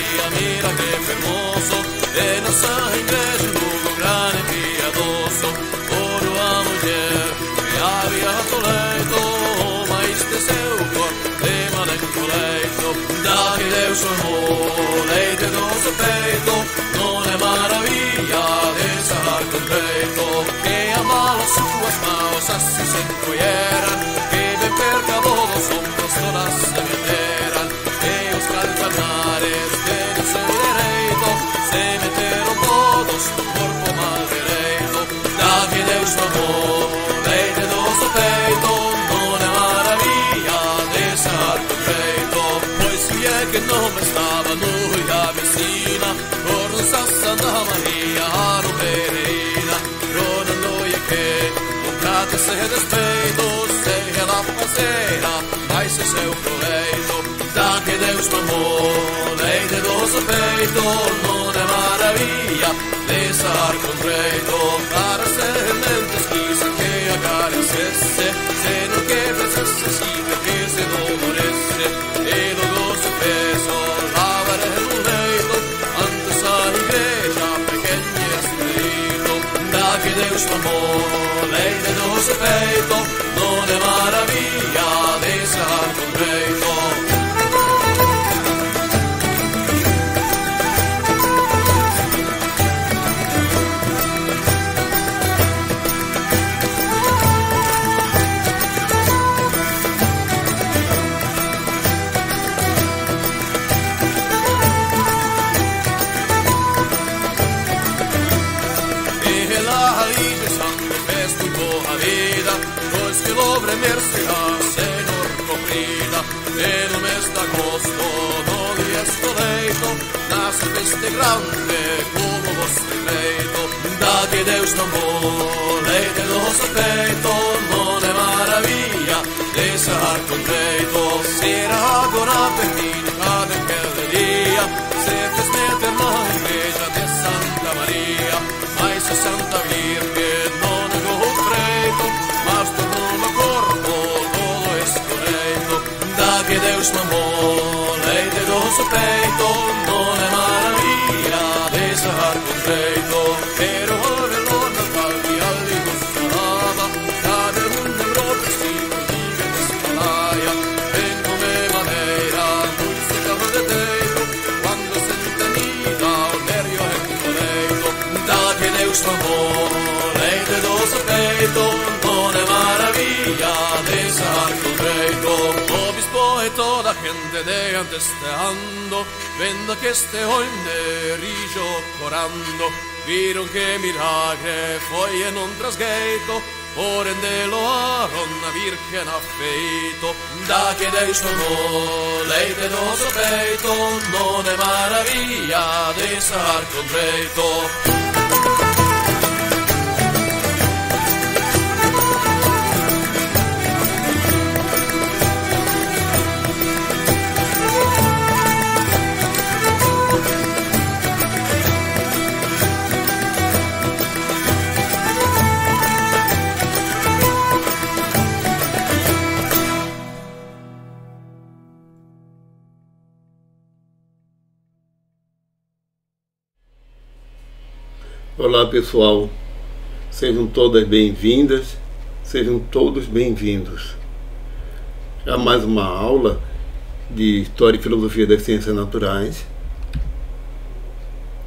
Maria, mira che fermoso, e non sa invece un luogo grande e piadoso. Ora a mulher que havia toledo, mas desceu o corpo de maneco leito. Da que Deus amou, leite do seu peito, não é maravilha desar com peito. Que amava suas mãos assim se encolheram, que bem perto a bola os ombros todas se meteram, e os calcanares do seu direito se meteram todos no corpo mal direito. Da que Deus amou, leite do seu peito, não é maravilha desar com peito. Pois se é que não estava no rio da piscina, por nossa Santa Maria no Pereira, rodando e que um prato se despeito, se ela fazeira, vai ser seu proveito. Da que Deus mamou, leite do seu peito, não é maravilha desar com peito. Para sementes quis que acariciesse, se não que fizesse siga que se doloresse, e logo se fez lavar no leito, antes a igreja pequena e escrito. Da que Deus mamou, leite do seu peito, não é maravilha desar com peito. Senhor comprida, e no mês de agosto, no dia estoleito, nasce feste grande como vosso feito. Da que Deus tomou, leite do seu peito, não é maravilha desar com peito. Será agora pertinente daquele dia, se fez meter na igreja de Santa Maria, mas a Santa Virgem não negou o freito, mas tornou no corpo todo escorreito. Da que Deus mamou, leite do seu peito, não é maravilha desar com peito. Pero olhou na palma e ali gostarava, cada lembrou por si, vive descalaia. Vem comer maneira, muito se cava de teito, quando se entenida o nervio é coleito. Da que Deus mamou, leite do seu peito, não é maravilha desar com peito. O bispo e toda a gente de antesteando, vendo que este homem rijo corando, viram que milagre foi en un trasgueito, por ende loaron a Virgen afeito. Da que Deus tomou, leite do seu peito, não é maravilha desar com peito. Olá pessoal, sejam todas bem-vindas, sejam todos bem-vindos a mais uma aula de História e Filosofia das Ciências Naturais.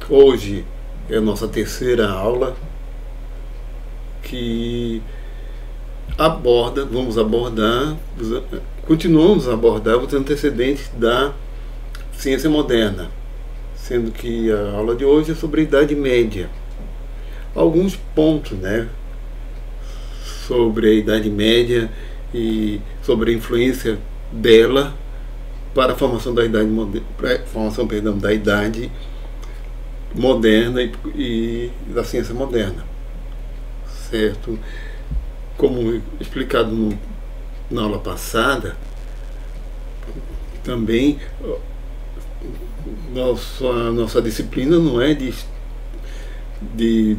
Hoje é a nossa terceira aula que continuamos a abordar os antecedentes da ciência moderna, sendo que a aula de hoje é sobre a Idade Média. Alguns pontos, sobre a Idade Média e sobre a influência dela para a formação da Idade moderna e da ciência moderna, certo? Como explicado na aula passada, também nossa disciplina não é de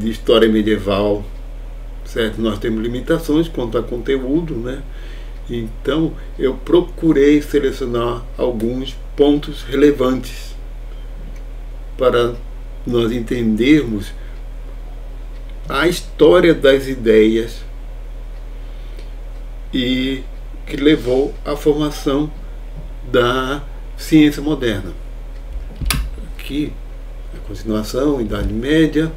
história medieval, certo? Nós temos limitações quanto a conteúdo, Então eu procurei selecionar alguns pontos relevantes para nós entendermos a história das ideias e que levou à formação da ciência moderna. Aqui, a continuação, Idade Média.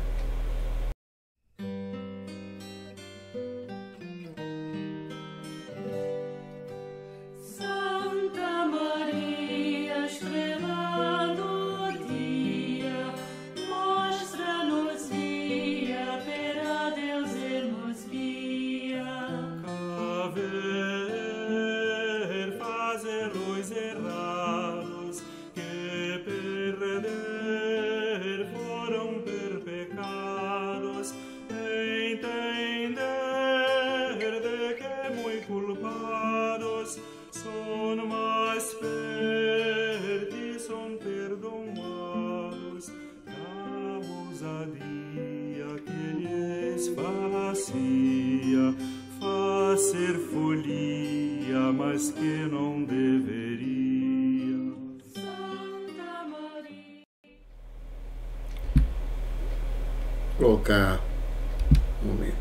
Fazer folia, mas que não deveria. Santa Maria. Colocar um momento.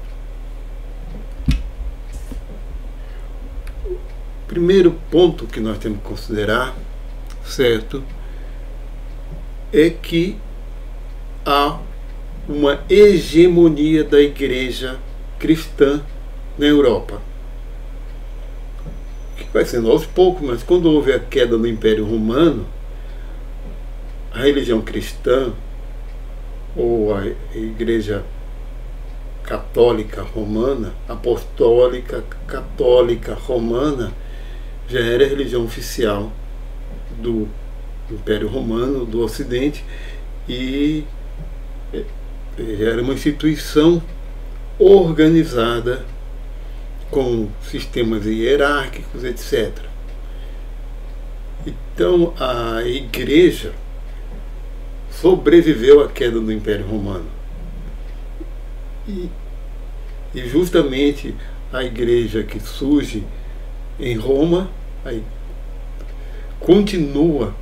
O primeiro ponto que nós temos que considerar, certo, é que há uma hegemonia da igreja cristã na Europa, que vai sendo aos poucos, mas quando houve a queda do Império Romano, a religião cristã, ou a igreja católica romana, apostólica católica romana, já era a religião oficial do Império Romano, do Ocidente, e era uma instituição organizada com sistemas hierárquicos, etc. Então a igreja sobreviveu à queda do Império Romano. E justamente a igreja que surge em Roma continua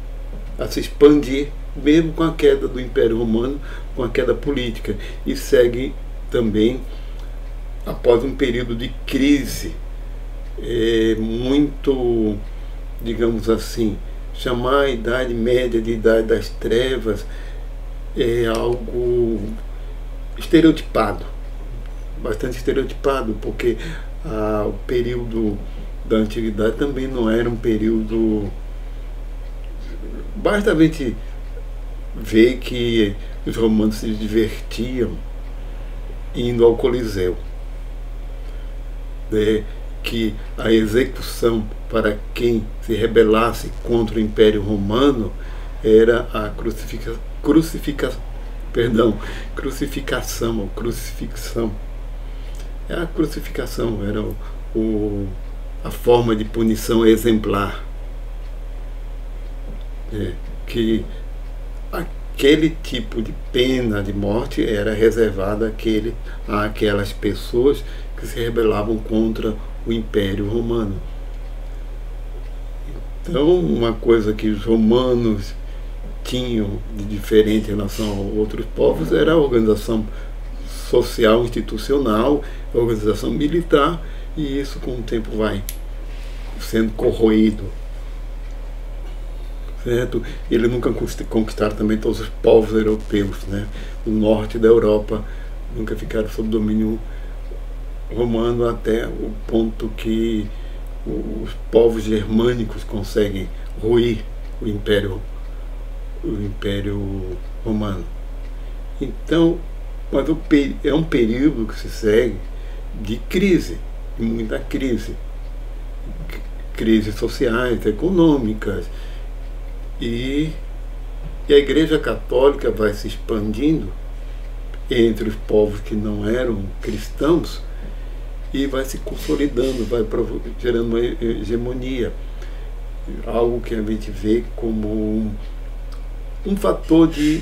a se expandir, mesmo com a queda do Império Romano, com a queda política, e segue também após um período de crise muito, digamos assim, chamar a Idade Média de Idade das Trevas é algo estereotipado, bastante estereotipado, porque o período da Antiguidade também não era um período... Basta a gente ver que os romanos se divertiam indo ao Coliseu, que a execução para quem se rebelasse contra o Império Romano era a crucificação. A crucifixão era a forma de punição exemplar, que aquele tipo de pena de morte era reservada àquelas pessoas que se rebelavam contra o Império Romano. Então, uma coisa que os romanos tinham de diferente em relação a outros povos era a organização social, institucional, a organização militar, e isso com o tempo vai sendo corroído, certo? Eles nunca conquistaram também todos os povos europeus, né? O norte da Europa nunca ficaram sob domínio romano, até o ponto que os povos germânicos conseguem ruir o Império Romano. Então, mas é um período que se segue de crise, de muita crise, crises sociais, econômicas, e a Igreja Católica vai se expandindo entre os povos que não eram cristãos e vai se consolidando, vai gerando uma hegemonia, algo que a gente vê como um fator de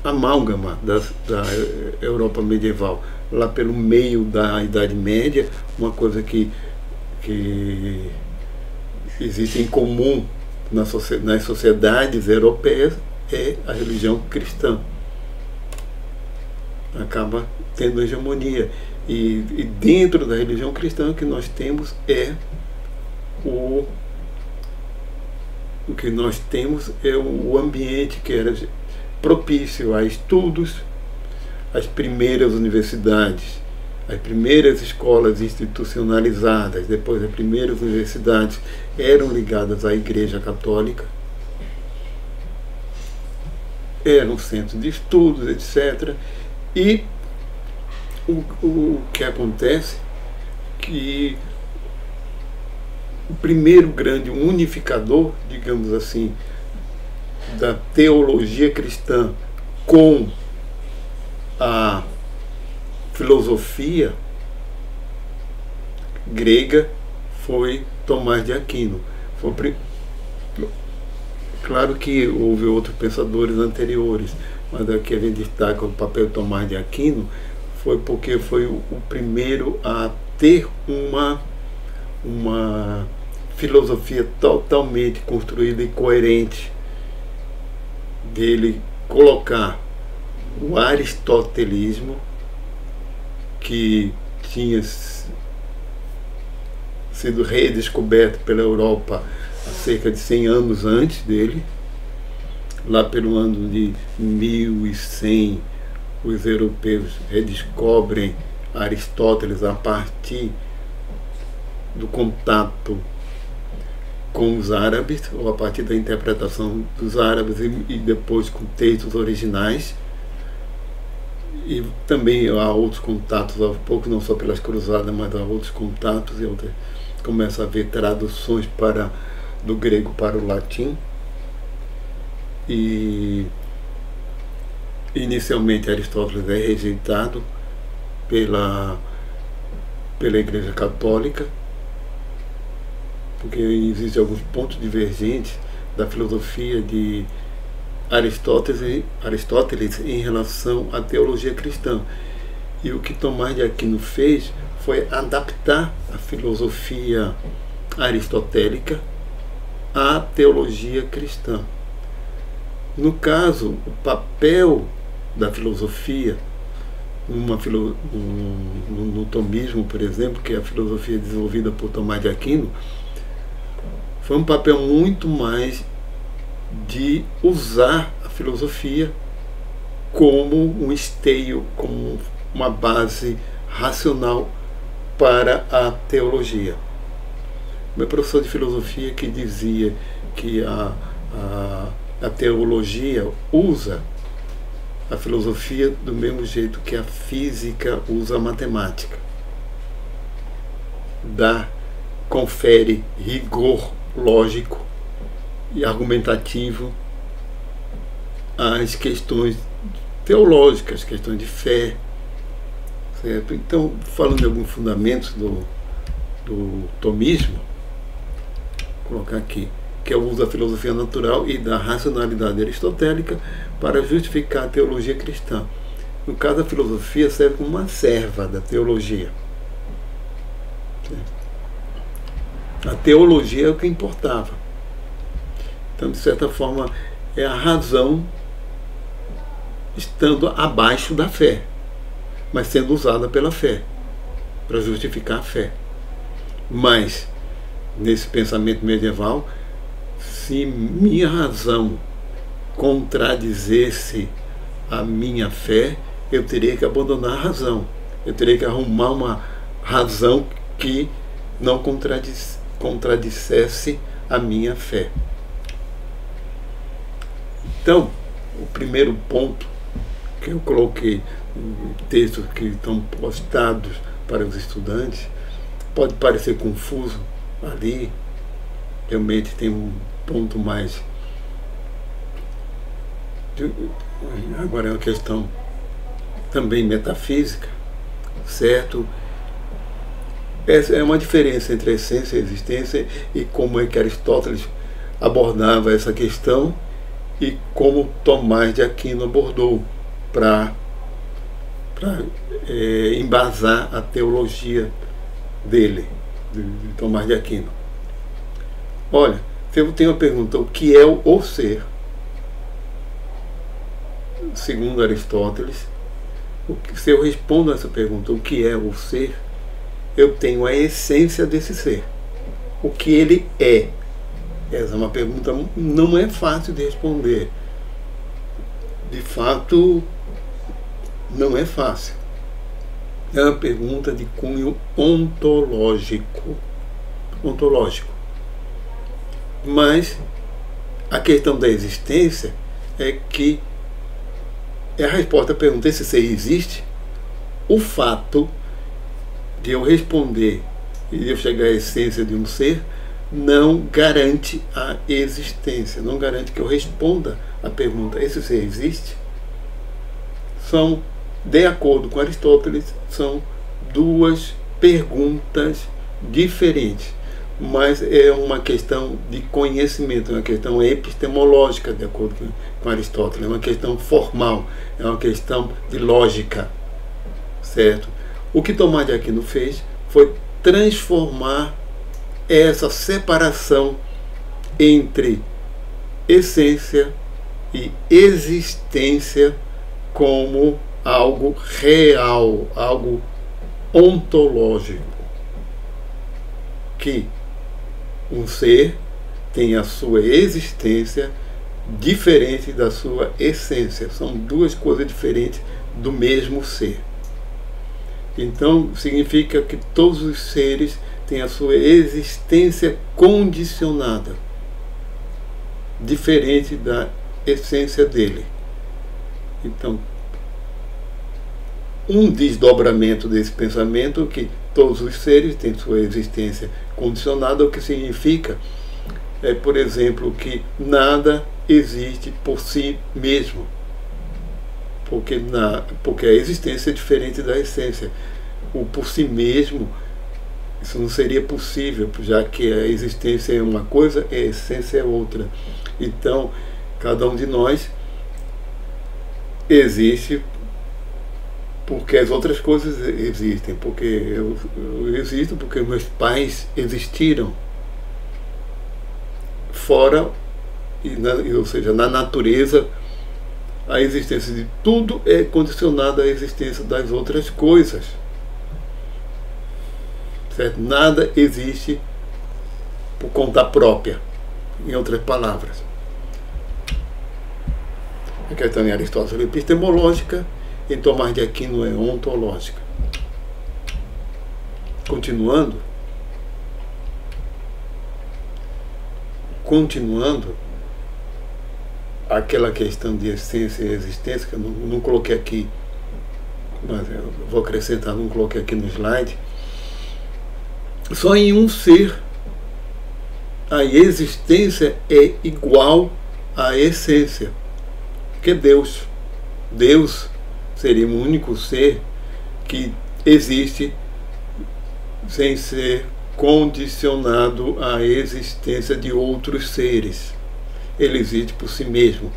amálgama da Europa medieval. Lá pelo meio da Idade Média, uma coisa que existe em comum nas sociedades europeias é a religião cristã. Acaba tendo hegemonia. E dentro da religião cristã o que nós temos é o que nós temos é o ambiente que era propício a estudos, as primeiras universidades, as primeiras escolas institucionalizadas, depois as primeiras universidades eram ligadas à Igreja Católica, eram centros de estudos, etc. E o que acontece é que o primeiro grande unificador, digamos assim, da teologia cristã com a filosofia grega foi Tomás de Aquino. Claro que houve outros pensadores anteriores, mas aqui a gente destaca o papel de Tomás de Aquino, foi porque foi o primeiro a ter uma filosofia totalmente construída e coerente, dele colocar o aristotelismo, que tinha sido redescoberto pela Europa há cerca de 100 anos antes dele. Lá pelo ano de 1100, os europeus redescobrem Aristóteles a partir do contato com os árabes, ou a partir da interpretação dos árabes e depois com textos originais. E também há outros contatos aos poucos, não só pelas cruzadas, mas há outros contatos, e começa a haver traduções do grego para o latim. E inicialmente Aristóteles é rejeitado pela Igreja Católica, porque existem alguns pontos divergentes da filosofia de Aristóteles em relação à teologia cristã. E o que Tomás de Aquino fez foi adaptar a filosofia aristotélica à teologia cristã. No caso, o papel da filosofia, no tomismo, por exemplo, que é a filosofia desenvolvida por Tomás de Aquino, foi um papel muito mais de usar a filosofia como um esteio, como uma base racional para a teologia. Meu professor de filosofia que dizia que a teologia usa a filosofia do mesmo jeito que a física usa a matemática. Confere rigor lógico e argumentativo às questões teológicas, questões de fé, certo? Então, falando de alguns fundamentos do tomismo, vou colocar aqui, que é o uso da filosofia natural e da racionalidade aristotélica para justificar a teologia cristã. No caso, a filosofia serve como uma serva da teologia. A teologia é o que importava. Então, de certa forma, é a razão estando abaixo da fé, mas sendo usada pela fé, para justificar a fé. Mas, nesse pensamento medieval, se minha razão contradizesse a minha fé, eu teria que abandonar a razão. Eu teria que arrumar uma razão que não contradissesse a minha fé. Então, o primeiro ponto que eu coloquei em textos que estão postados para os estudantes, pode parecer confuso ali, realmente tem um ponto mais. Agora é uma questão também metafísica, certo? Essa é uma diferença entre a essência e a existência, e como é que Aristóteles abordava essa questão e como Tomás de Aquino abordou para embasar a teologia dele, de Tomás de Aquino. Olha, eu tenho uma pergunta: o que é o ser? segundo Aristóteles, se eu respondo a essa pergunta, o que é o ser, eu tenho a essência desse ser. O que ele é? Essa é uma pergunta não é fácil de responder. De fato, não é fácil. É uma pergunta de cunho ontológico. Mas a questão da existência é que a resposta à pergunta: esse ser existe? O fato de eu responder e de eu chegar à essência de um ser não garante a existência, não garante que eu responda a pergunta: esse ser existe? São, de acordo com Aristóteles, são duas perguntas diferentes, mas é uma questão de conhecimento, é uma questão epistemológica, de acordo com Aristóteles, é uma questão formal, é uma questão de lógica, certo? O que Tomás de Aquino fez foi transformar essa separação entre essência e existência como algo real, algo ontológico, que um ser tem a sua existência diferente da sua essência. São duas coisas diferentes do mesmo ser. Então, significa que todos os seres têm a sua existência condicionada, diferente da essência dele. Então, um desdobramento desse pensamento, que todos os seres têm sua existência condicionada, o que significa, por exemplo, que nada existe por si mesmo, porque a existência é diferente da essência. O por si mesmo, isso não seria possível, já que a existência é uma coisa e a essência é outra. Então, cada um de nós existe porque as outras coisas existem, porque eu existo porque meus pais existiram. Fora, ou seja, na natureza, a existência de tudo é condicionada à existência das outras coisas. Certo? Nada existe por conta própria, em outras palavras. A questão em Aristóteles é epistemológica, em Tomás de Aquino é ontológica. Continuando, aquela questão de essência e existência, que eu não coloquei aqui, mas eu vou acrescentar, não coloquei aqui no slide. Só em um ser a existência é igual à essência, que é Deus. Deus seria o único ser que existe sem ser condicionado à existência de outros seres. Ele existe por si mesmo,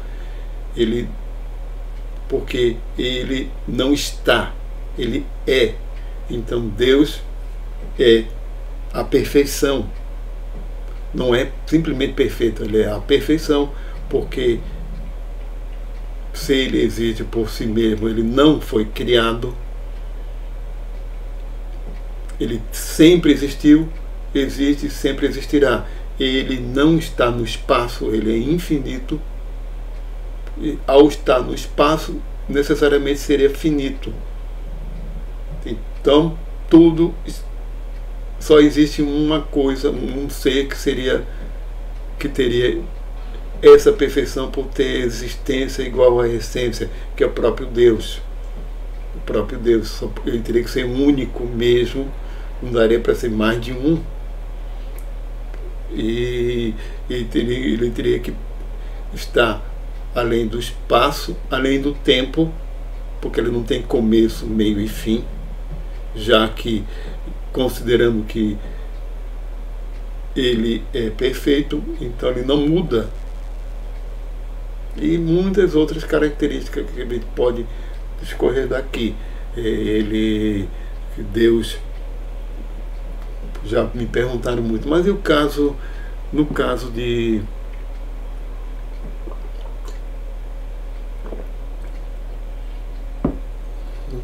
porque ele não está, ele é. Então Deus é a perfeição, não é simplesmente perfeito, ele é a perfeição, porque se ele existe por si mesmo, ele não foi criado, ele sempre existiu, existe e sempre existirá. Ele não está no espaço, ele é infinito, e ao estar no espaço necessariamente seria finito. Então tudo, só existe uma coisa, um ser que teria essa perfeição por ter existência igual à essência, que é o próprio Deus. O próprio Deus, ele teria que ser único mesmo, não daria para ser mais de um. E ele teria que estar além do espaço, além do tempo, porque ele não tem começo, meio e fim, já que, considerando que ele é perfeito, então ele não muda. E muitas outras características que a gente pode discorrer daqui. Deus, já me perguntaram muito, mas e no caso de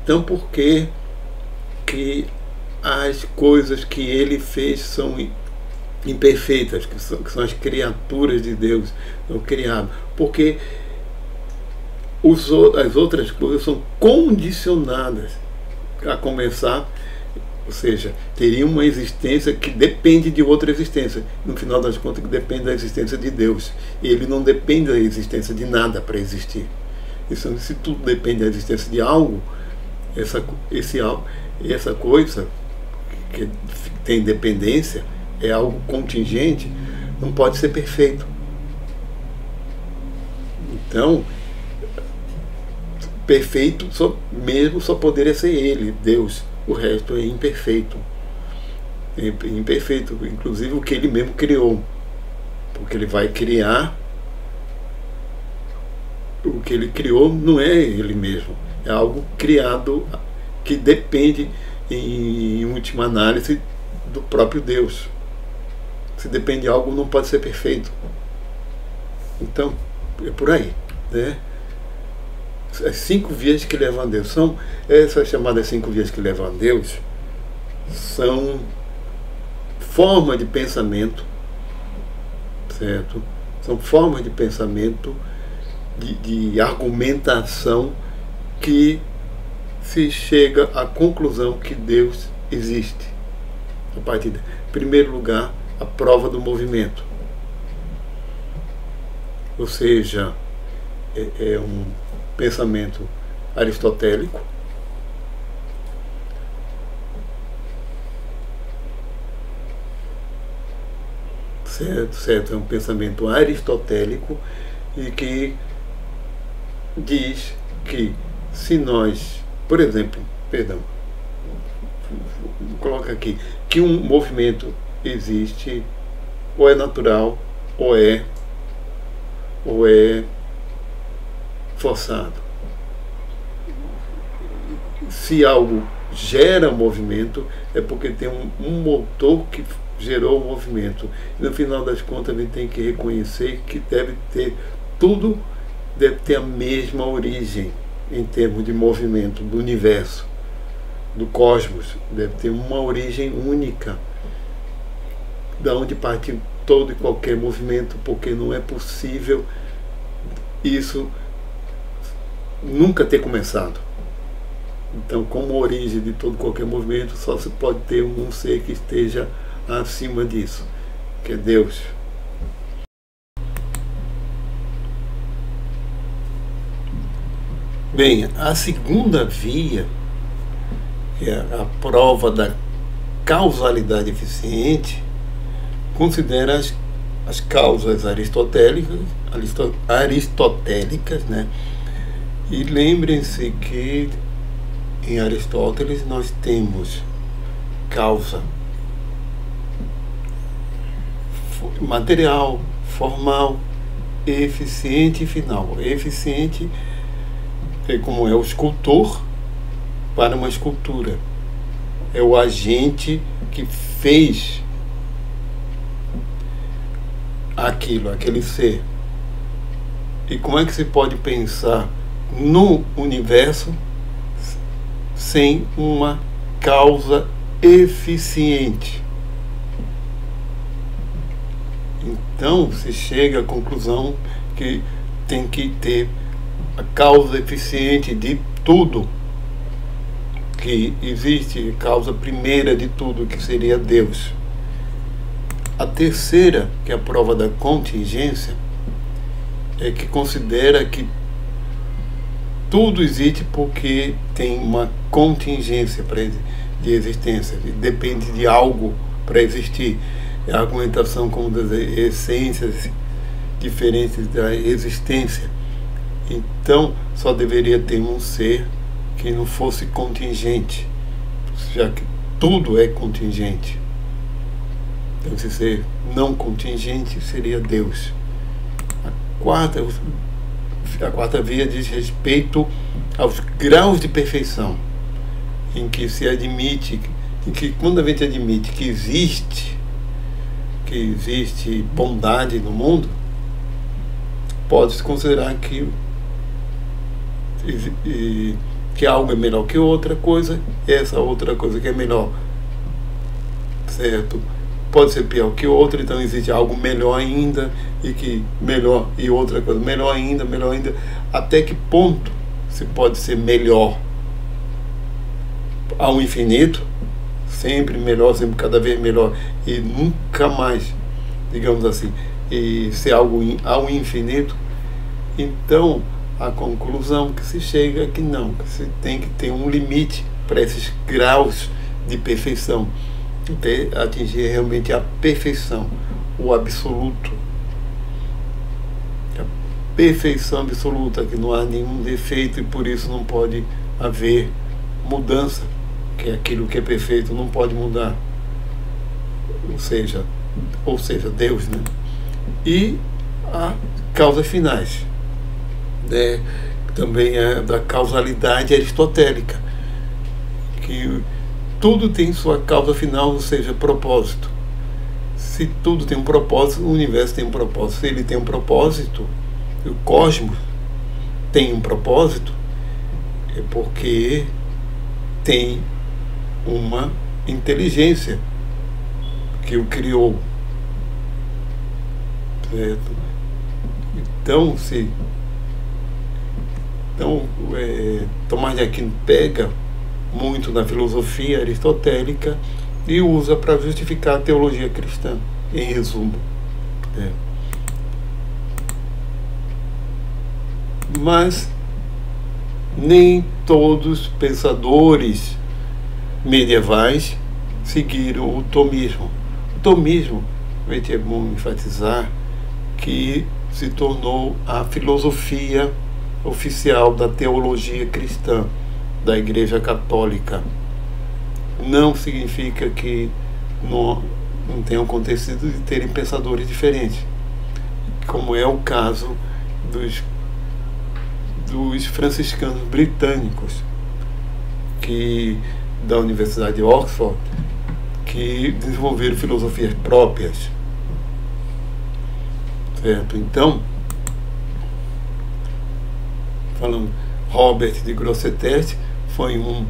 Então por que as coisas que ele fez são imperfeitas, que são as criaturas de Deus, não criadas? Porque as outras coisas são condicionadas, a começar, ou seja, teria uma existência que depende de outra existência, no final das contas que depende da existência de Deus, e ele não depende da existência de nada para existir. Isso, se tudo depende da existência de algo, essa coisa que tem dependência, é algo contingente, não pode ser perfeito. Então, perfeito só poderia ser ele, Deus. O resto é imperfeito. É imperfeito, inclusive o que ele mesmo criou. Porque ele vai criar. O que ele criou não é ele mesmo. É algo criado que depende, em última análise, do próprio Deus. Se depende de algo, não pode ser perfeito. Então, é por aí, né? As 5 vias que levam a Deus essas chamadas 5 vias que levam a Deus são formas de pensamento, certo? São formas de pensamento, de argumentação, que se chega à conclusão que Deus existe. A partir de, em primeiro lugar, a prova do movimento. Ou seja, é um pensamento aristotélico, certo? É um pensamento aristotélico e que diz que se nós, por exemplo, coloca aqui, que um movimento existe, ou é natural, ou é forçado. Se algo gera movimento, é porque tem um motor que gerou o movimento. E no final das contas, a gente tem que reconhecer que tudo deve ter a mesma origem em termos de movimento do universo, do cosmos. Deve ter uma origem única, da onde parte todo e qualquer movimento, porque não é possível isso nunca ter começado. Então, como origem de todo e qualquer movimento, só se pode ter um ser que esteja acima disso, que é Deus. Bem, a segunda via, que é a prova da causalidade eficiente, considera as causas aristotélicas, né? E lembrem-se que em Aristóteles nós temos causa material, formal, eficiente e final. Eficiente é como é o escultor para uma escultura. É o agente que fez aquele ser. E como é que se pode pensar no universo sem uma causa eficiente? Então se chega à conclusão que tem que ter a causa eficiente de tudo que existe, a causa primeira de tudo, que seria Deus. A terceira, que é a prova da contingência, é que considera que tudo existe porque tem uma contingência de existência, depende de algo para existir. É a argumentação como das essências diferentes da existência. Então, só deveria ter um ser que não fosse contingente, já que tudo é contingente. Então, esse ser não contingente seria Deus. A quarta via diz respeito aos graus de perfeição, em que se admite, em que quando a gente admite que existe bondade no mundo, pode-se considerar que que algo é melhor que outra coisa, essa outra coisa que é melhor, certo? Pode ser pior que outra, então existe algo melhor ainda, e que melhor, e outra coisa melhor ainda, até que ponto se pode ser melhor ao infinito, sempre melhor, sempre cada vez melhor, e nunca mais, digamos assim, e ser algo ao infinito. Então a conclusão que se chega é que não, que se tem que ter um limite para esses graus de perfeição, até atingir realmente a perfeição, o absoluto, a perfeição absoluta, que não há nenhum defeito e por isso não pode haver mudança, que aquilo que é perfeito não pode mudar, ou seja Deus, né? E a causas finais, né? Também é da causalidade aristotélica, que tudo tem sua causa final, ou seja, propósito. Se tudo tem um propósito, o universo tem um propósito. Se ele tem um propósito, o cosmos tem um propósito, é porque tem uma inteligência que o criou, certo? Então, Tomás de Aquino pega muito na filosofia aristotélica e usa para justificar a teologia cristã, em resumo. Mas nem todos os pensadores medievais seguiram o tomismo. O tomismo, é bom enfatizar, que se tornou a filosofia oficial da teologia cristã, da Igreja Católica. Não significa que não tenham acontecido de terem pensadores diferentes, como é o caso dos franciscanos britânicos, da Universidade de Oxford, que desenvolveram filosofias próprias, certo? Então, falando, Robert de Grosseteste foi um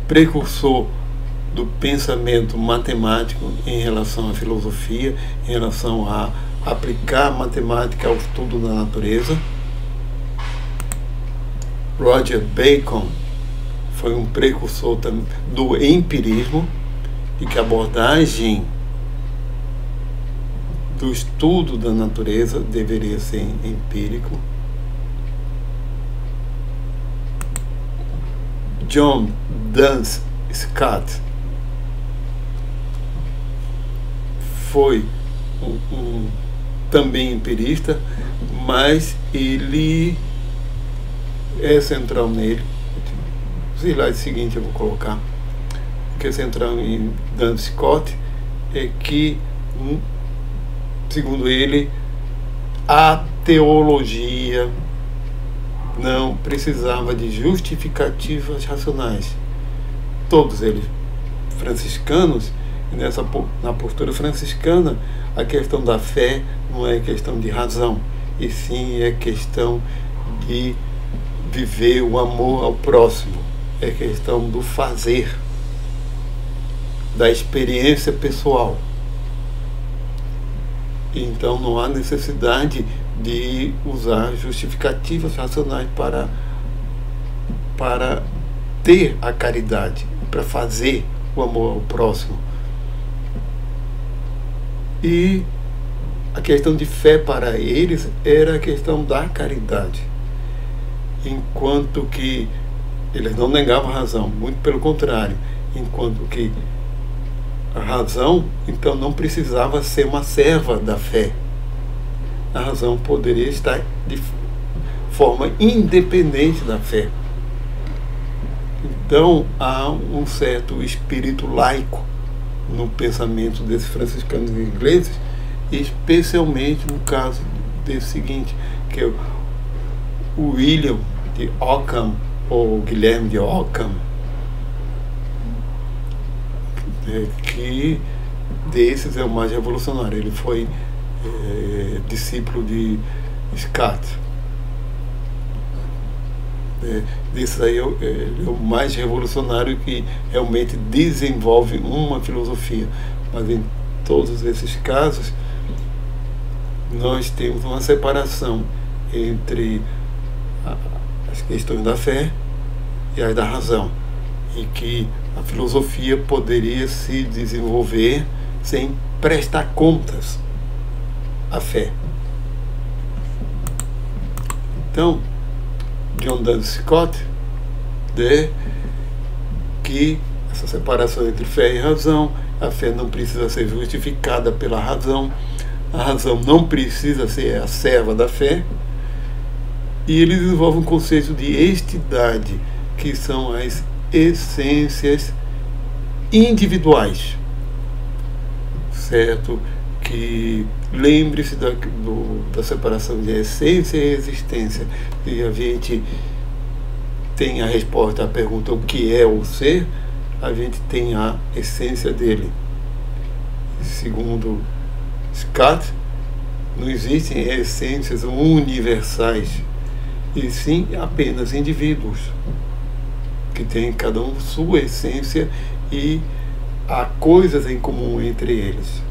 precursor do pensamento matemático em relação à filosofia, em relação a aplicar a matemática ao estudo da natureza. Roger Bacon foi um precursor do empirismo, e que a abordagem do estudo da natureza deveria ser empírico. John Duns Scott foi também empirista, mas ele é central nele. O slide seguinte eu vou colocar. O que é central em Duns Scott é que, segundo ele, a teologia não precisava de justificativas racionais. Todos eles franciscanos, e na postura franciscana, a questão da fé não é questão de razão, e sim é questão de viver o amor ao próximo, é questão do fazer, da experiência pessoal. Então não há necessidade de usar justificativas racionais para ter a caridade, para fazer o amor ao próximo. E a questão de fé para eles era a questão da caridade, enquanto que eles não negavam a razão, muito pelo contrário, enquanto que a razão, então, não precisava ser uma serva da fé. A razão poderia estar de forma independente da fé. Então, há um certo espírito laico no pensamento desses franciscanos ingleses, especialmente no caso desse seguinte, que é o William de Ockham, ou Guilherme de Ockham, que desses é o mais revolucionário. Ele foi discípulo de Scott. Isso aí ele é o mais revolucionário que realmente desenvolve uma filosofia. Mas em todos esses casos, nós temos uma separação entre as questões da fé e as da razão, e que a filosofia poderia se desenvolver sem prestar contas à fé. Então, John Duns Scott diz que essa separação entre fé e razão, a fé não precisa ser justificada pela razão, a razão não precisa ser a serva da fé, e ele desenvolve um conceito de estidade, que são as essências individuais, certo? Que lembre-se da separação de essência e existência, e a gente tem a resposta à pergunta o que é o ser, a gente tem a essência dele. Segundo Scott, não existem essências universais, e sim apenas indivíduos que têm cada um sua essência e há coisas em comum entre eles.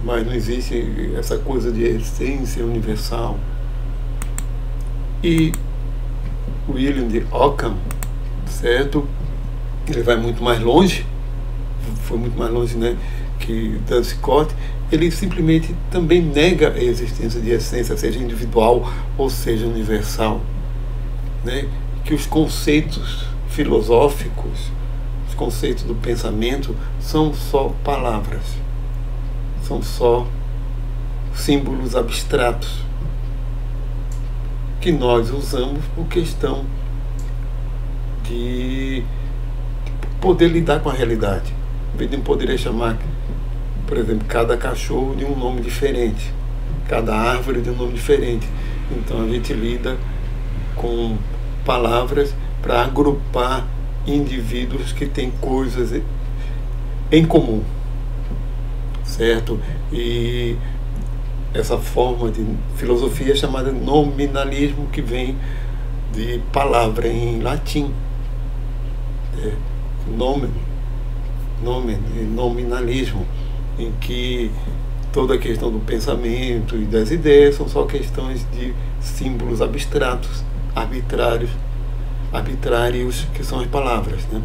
Mas não existe essa coisa de essência universal. E William de Ockham, certo? Ele vai muito mais longe, foi muito mais longe, né, que Duns Scott. Ele simplesmente também nega a existência de essência, seja individual ou seja universal, né? Que os conceitos filosóficos, os conceitos do pensamento são só palavras, são só símbolos abstratos que nós usamos por questão de poder lidar com a realidade. A gente não poderia chamar, por exemplo, cada cachorro de um nome diferente, cada árvore de um nome diferente. Então a gente lida com palavras para agrupar indivíduos que têm coisas em comum, certo? E essa forma de filosofia é chamada de nominalismo, que vem de palavra em latim, nomen, nominalismo, em que toda a questão do pensamento e das ideias são só questões de símbolos abstratos, arbitrários, que são as palavras, né?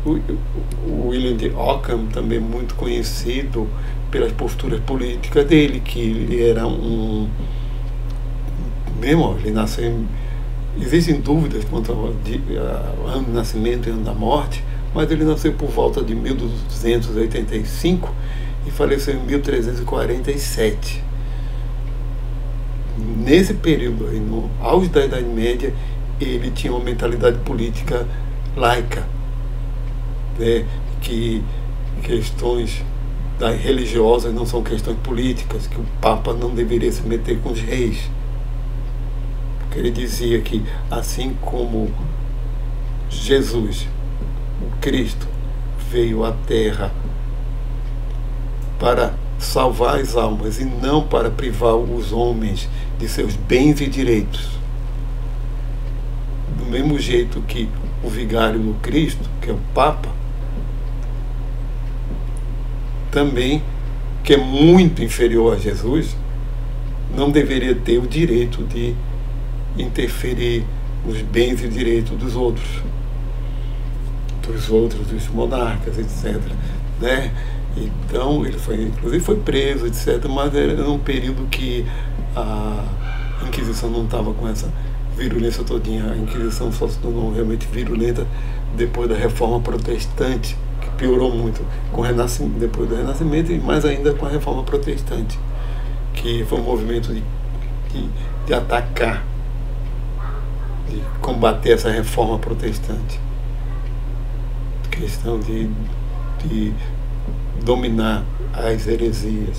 O William de Ockham, também muito conhecido pelas posturas políticas dele, que ele era ele nasceu existem dúvidas quanto ao ano de nascimento e ano da morte, mas ele nasceu por volta de 1285 e faleceu em 1347. Nesse período, no auge da Idade Média, ele tinha uma mentalidade política laica, né, que questões religiosas não são questões políticas, que o Papa não deveria se meter com os reis. Porque ele dizia que, assim como Jesus, o Cristo, veio à Terra para salvar as almas e não para privar os homens de seus bens e direitos, do mesmo jeito que o vigário do Cristo, que é o Papa, também, que é muito inferior a Jesus, não deveria ter o direito de interferir nos bens e direitos dos outros, dos monarcas, etc., né? Então ele inclusive foi preso, etc., mas era num período que a Inquisição não estava com essa virulência todinha. A Inquisição só se tornou realmente virulenta depois da Reforma Protestante, que piorou muito com o Renascimento, depois do Renascimento, e mais ainda com a Reforma Protestante, que foi um movimento de atacar, de combater essa Reforma Protestante, questão de dominar as heresias,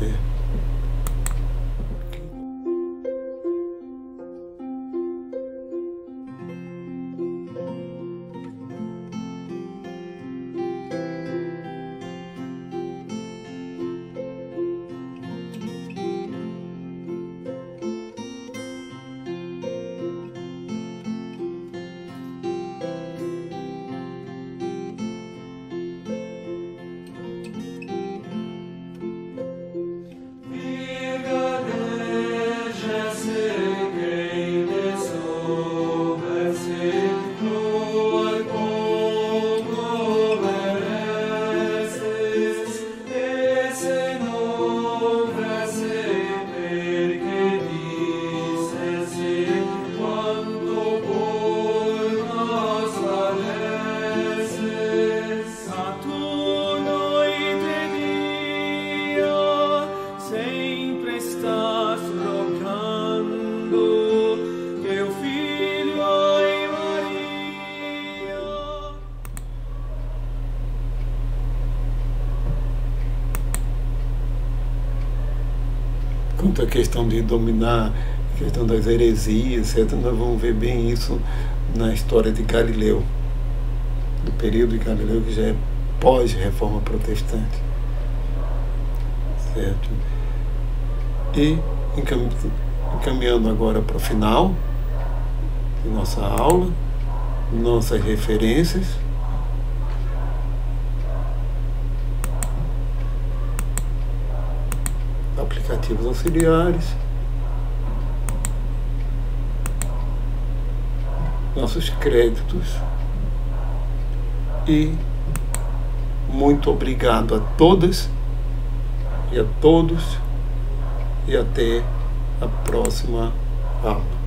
né? quanto à questão de dominar, a questão das heresias, etc., nós vamos ver bem isso na história de Galileu, do período de Galileu, que já é pós-reforma protestante. Certo? E encaminhando agora para o final de nossa aula, nossas referências. Aplicativos auxiliares, nossos créditos, e muito obrigado a todas e a todos, e até a próxima aula.